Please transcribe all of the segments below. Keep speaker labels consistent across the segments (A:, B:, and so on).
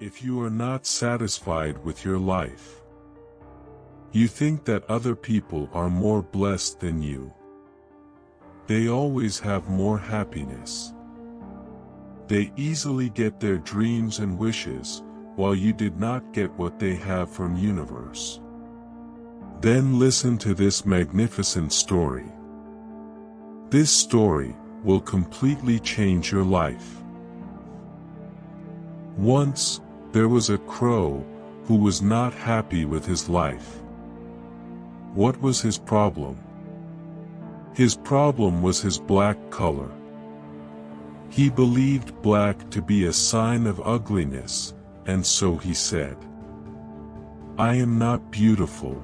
A: If you are not satisfied with your life, you think that other people are more blessed than you. They always have more happiness. They easily get their dreams and wishes, while you did not get what they have from universe. Then listen to this magnificent story. This story will completely change your life. Once, there was a crow who was not happy with his life. What was his problem? His problem was his black color. He believed black to be a sign of ugliness, and so he said, "I am not beautiful.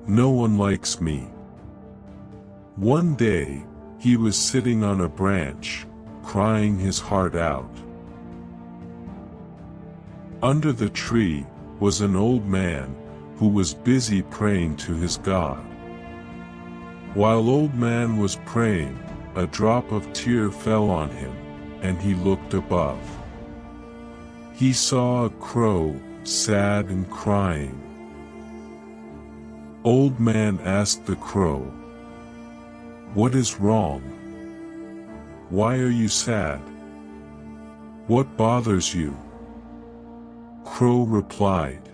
A: No one likes me." One day, he was sitting on a branch, crying his heart out. Under the tree was an old man who was busy praying to his God. While old man was praying, a drop of tear fell on him, and he looked above. He saw a crow, sad and crying. Old man asked the crow, "What is wrong? Why are you sad? What bothers you?" Crow replied,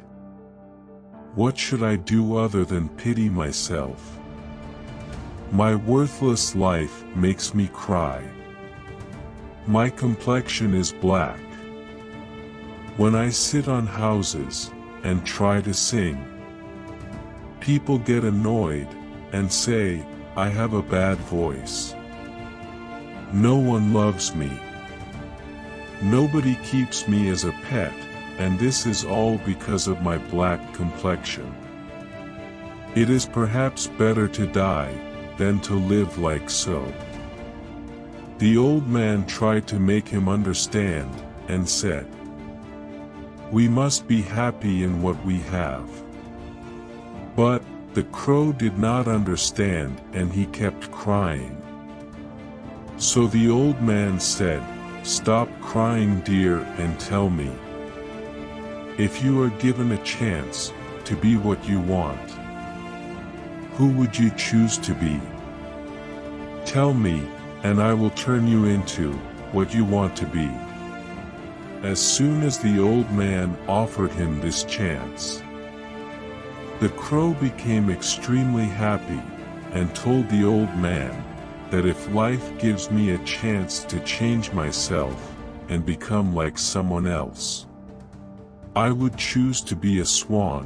A: "What should I do other than pity myself? My worthless life makes me cry. My complexion is black. When I sit on houses and try to sing, people get annoyed and say I have a bad voice. No one loves me. Nobody keeps me as a pet, and this is all because of my black complexion. It is perhaps better to die than to live like so." The old man tried to make him understand, and said, "We must be happy in what we have." But the crow did not understand, and he kept crying. So the old man said, "Stop crying, dear, and tell me, if you are given a chance to be what you want, who would you choose to be? Tell me, and I will turn you into what you want to be." As soon as the old man offered him this chance, the crow became extremely happy, and told the old man that if life gives me a chance to change myself and become like someone else, I would choose to be a swan.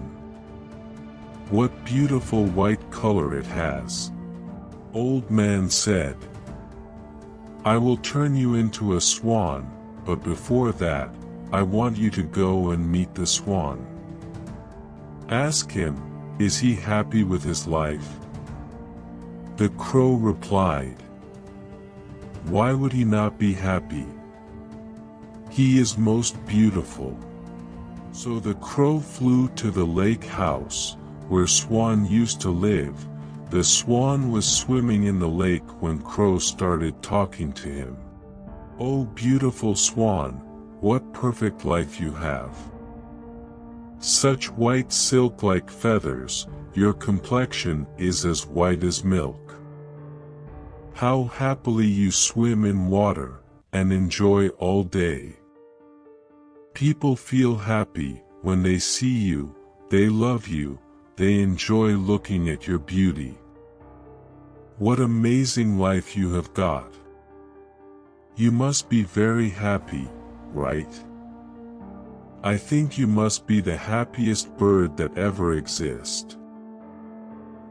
A: What beautiful white color it has. Old man said, "I will turn you into a swan, but before that, I want you to go and meet the swan. Ask him, is he happy with his life?" The crow replied, "Why would he not be happy? He is most beautiful." So the crow flew to the lake house, where Swan used to live. The swan was swimming in the lake when Crow started talking to him. "Oh beautiful swan, what perfect life you have. Such white silk like feathers, your complexion is as white as milk. How happily you swim in water, and enjoy all day. People feel happy when they see you, they love you, they enjoy looking at your beauty. What amazing life you have got. You must be very happy, right? I think you must be the happiest bird that ever exists."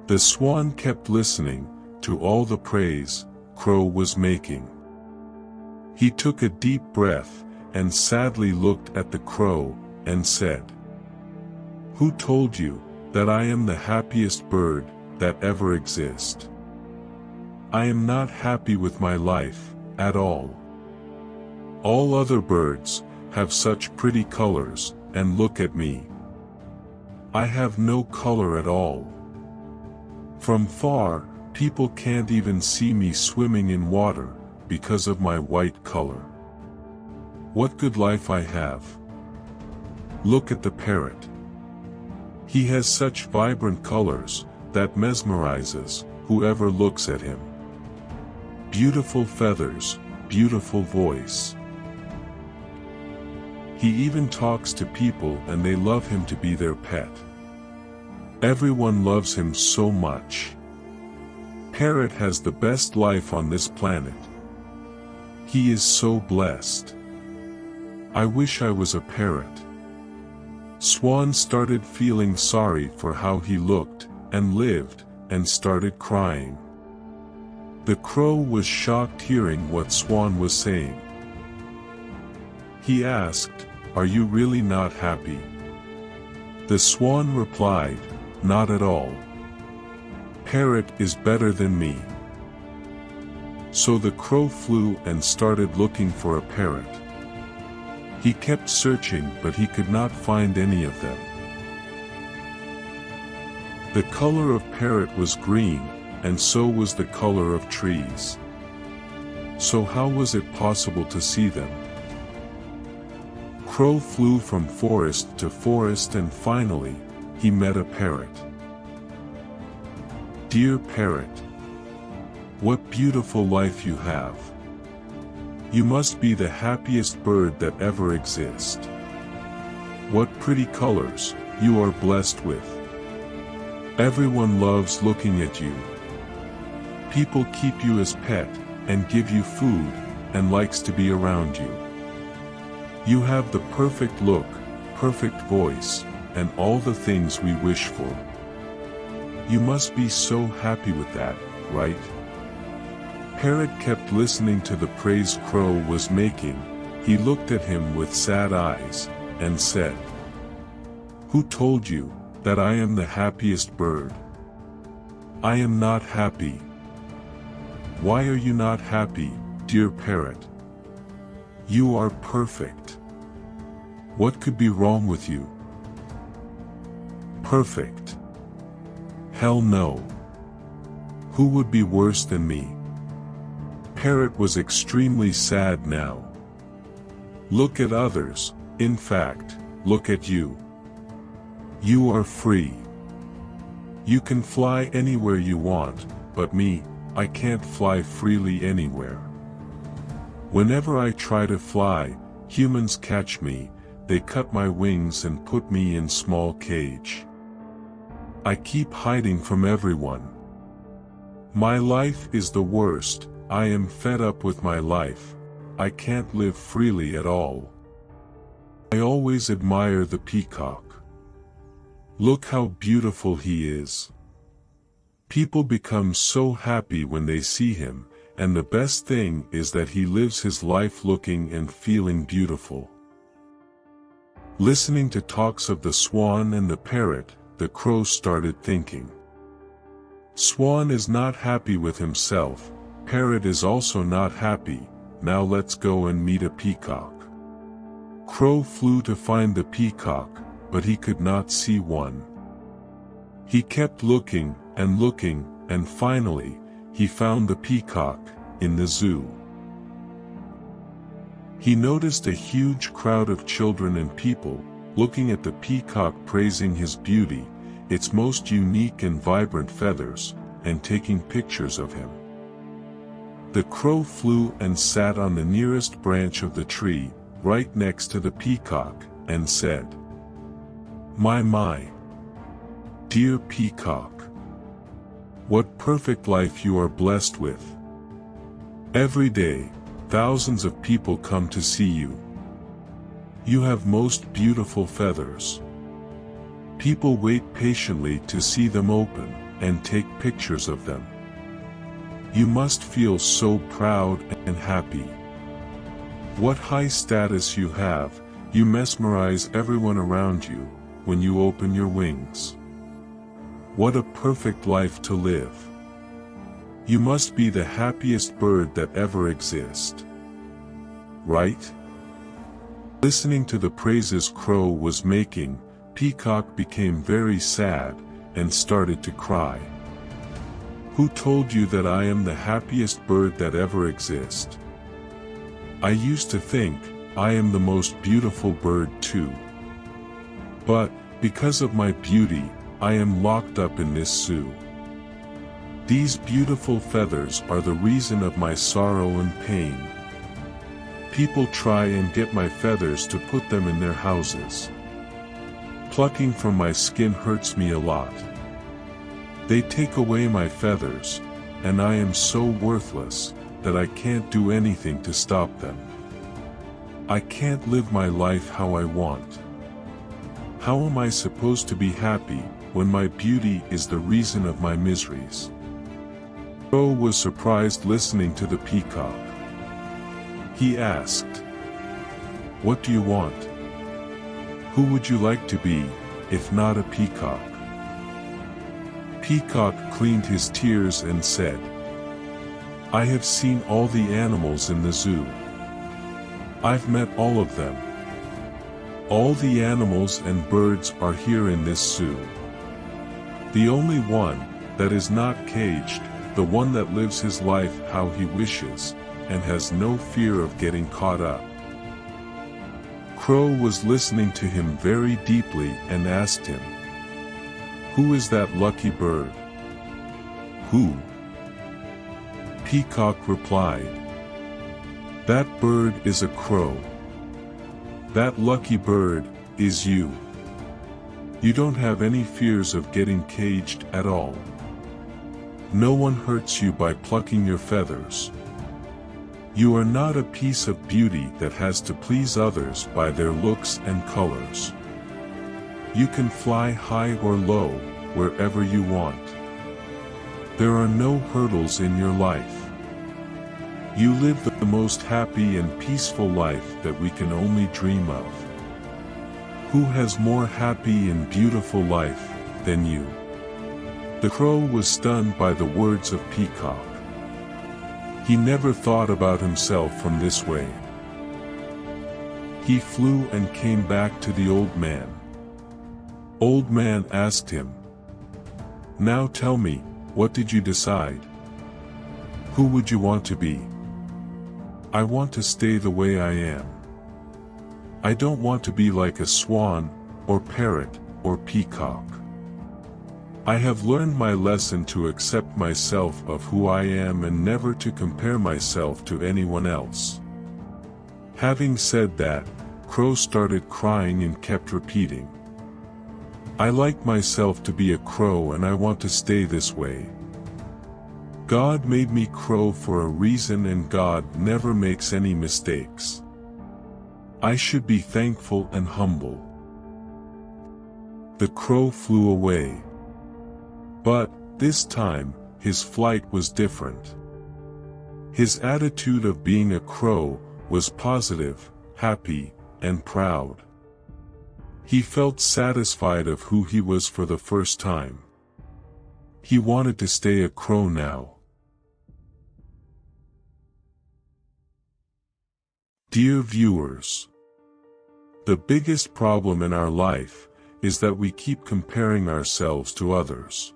A: The swan kept listening to all the praise Crow was making. He took a deep breath, and sadly looked at the crow, and said, "Who told you that I am the happiest bird that ever exists? I am not happy with my life, at all. All other birds have such pretty colors, and look at me. I have no color at all. From far, people can't even see me swimming in water, because of my white color. What good life I have. Look at the parrot. He has such vibrant colors that mesmerizes whoever looks at him. Beautiful feathers, beautiful voice. He even talks to people and they love him to be their pet. Everyone loves him so much. Parrot has the best life on this planet. He is so blessed. I wish I was a parrot. Swan started feeling sorry for how he looked and lived, and started crying. The crow was shocked hearing what Swan was saying. He asked, "Are you really not happy?" The swan replied, "Not at all. Parrot is better than me." So the crow flew and started looking for a parrot. He kept searching but he could not find any of them. The color of parrot was green, and so was the color of trees. So how was it possible to see them? Crow flew from forest to forest and finally, he met a parrot. "Dear parrot, what beautiful life you have. You must be the happiest bird that ever exists. What pretty colors you are blessed with. Everyone loves looking at you. People keep you as pet, and give you food, and likes to be around you. You have the perfect look, perfect voice, and all the things we wish for. You must be so happy with that, right?" Parrot kept listening to the praise Crow was making. He looked at him with sad eyes, and said, "Who told you that I am the happiest bird? I am not happy." "Why are you not happy, dear parrot? You are perfect. What could be wrong with you?" "Perfect? Hell no. Who would be worse than me?" Parrot was extremely sad now. "Look at others, in fact, look at you. You are free. You can fly anywhere you want, but me, I can't fly freely anywhere. Whenever I try to fly, humans catch me, they cut my wings and put me in small cage. I keep hiding from everyone. My life is the worst. I am fed up with my life. I can't live freely at all. I always admire the peacock. Look how beautiful he is. People become so happy when they see him, and the best thing is that he lives his life looking and feeling beautiful." Listening to talks of the swan and the parrot, the crow started thinking. Swan is not happy with himself, parrot is also not happy, now let's go and meet a peacock. Crow flew to find the peacock, but he could not see one. He kept looking, and finally, he found the peacock, in the zoo. He noticed a huge crowd of children and people, looking at the peacock praising his beauty, its most unique and vibrant feathers, and taking pictures of him. The crow flew and sat on the nearest branch of the tree, right next to the peacock, and said, My, dear peacock, what perfect life you are blessed with. Every day, thousands of people come to see you. You have most beautiful feathers. People wait patiently to see them open, and take pictures of them. You must feel so proud and happy. What high status you have, you mesmerize everyone around you, when you open your wings. What a perfect life to live. You must be the happiest bird that ever exists. Right? Listening to the praises Crow was making, Peacock became very sad, and started to cry. Who told you that I am the happiest bird that ever exists? I used to think, I am the most beautiful bird too. But, because of my beauty, I am locked up in this zoo. These beautiful feathers are the reason of my sorrow and pain. People try and get my feathers to put them in their houses. Plucking from my skin hurts me a lot. They take away my feathers, and I am so worthless that I can't do anything to stop them. I can't live my life how I want. How am I supposed to be happy when my beauty is the reason of my miseries? Crow was surprised listening to the peacock. He asked, "What do you want? Who would you like to be, if not a peacock?" Peacock cleaned his tears and said, "I have seen all the animals in the zoo. I've met all of them. All the animals and birds are here in this zoo. The only one that is not caged, the one that lives his life how he wishes, and has no fear of getting caught up." Crow was listening to him very deeply and asked him, "Who is that lucky bird?" "Who?" Peacock replied, "That bird is a crow. That lucky bird is you. You don't have any fears of getting caged at all. No one hurts you by plucking your feathers. You are not a piece of beauty that has to please others by their looks and colors. You can fly high or low, wherever you want. There are no hurdles in your life. You live the most happy and peaceful life that we can only dream of. Who has more happy and beautiful life than you?" The crow was stunned by the words of Peacock. He never thought about himself from this way. He flew and came back to the old man. Old man asked him, "Now tell me, what did you decide? Who would you want to be?" "I want to stay the way I am. I don't want to be like a swan, or parrot, or peacock. I have learned my lesson to accept myself of who I am and never to compare myself to anyone else." Having said that, Crow started crying and kept repeating, "I like myself to be a crow and I want to stay this way. God made me crow for a reason and God never makes any mistakes. I should be thankful and humble." The crow flew away. But, this time, his flight was different. His attitude of being a crow was positive, happy, and proud. He felt satisfied of who he was for the first time. He wanted to stay a crow now. Dear viewers, the biggest problem in our life is that we keep comparing ourselves to others.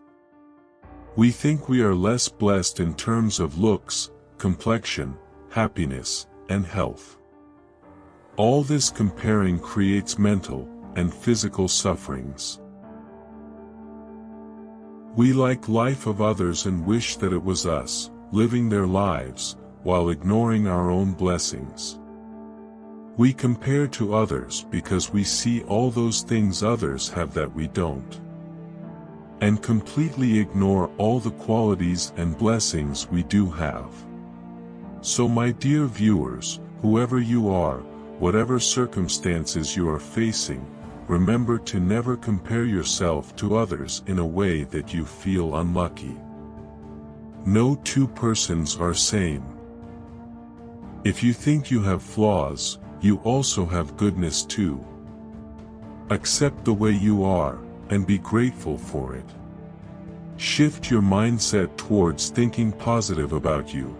A: We think we are less blessed in terms of looks, complexion, happiness, and health. All this comparing creates mental and physical sufferings. We like life of others and wish that it was us, living their lives, while ignoring our own blessings. We compare to others because we see all those things others have that we don't, and completely ignore all the qualities and blessings we do have. So my dear viewers, whoever you are, whatever circumstances you are facing, remember to never compare yourself to others in a way that you feel unlucky. No two persons are same. If you think you have flaws, you also have goodness too. Accept the way you are, and be grateful for it. Shift your mindset towards thinking positive about you.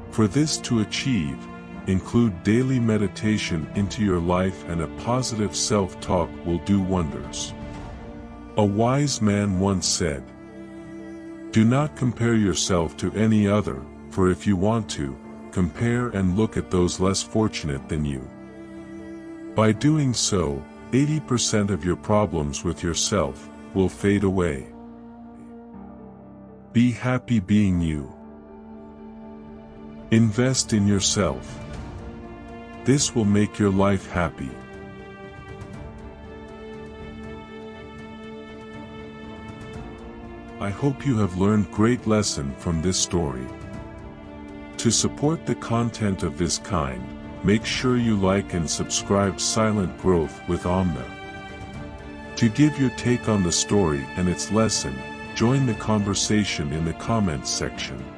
A: For this to achieve, include daily meditation into your life, and a positive self-talk will do wonders. A wise man once said, "Do not compare yourself to any other, for if you want to, compare and look at those less fortunate than you. By doing so, 80% of your problems with yourself will fade away. Be happy being you. Invest in yourself. This will make your life happy. I hope you have learned great lesson from this story. To support the content of this kind, make sure you like and subscribe Silent Growth with AmnA. To give your take on the story and its lesson, join the conversation in the comments section.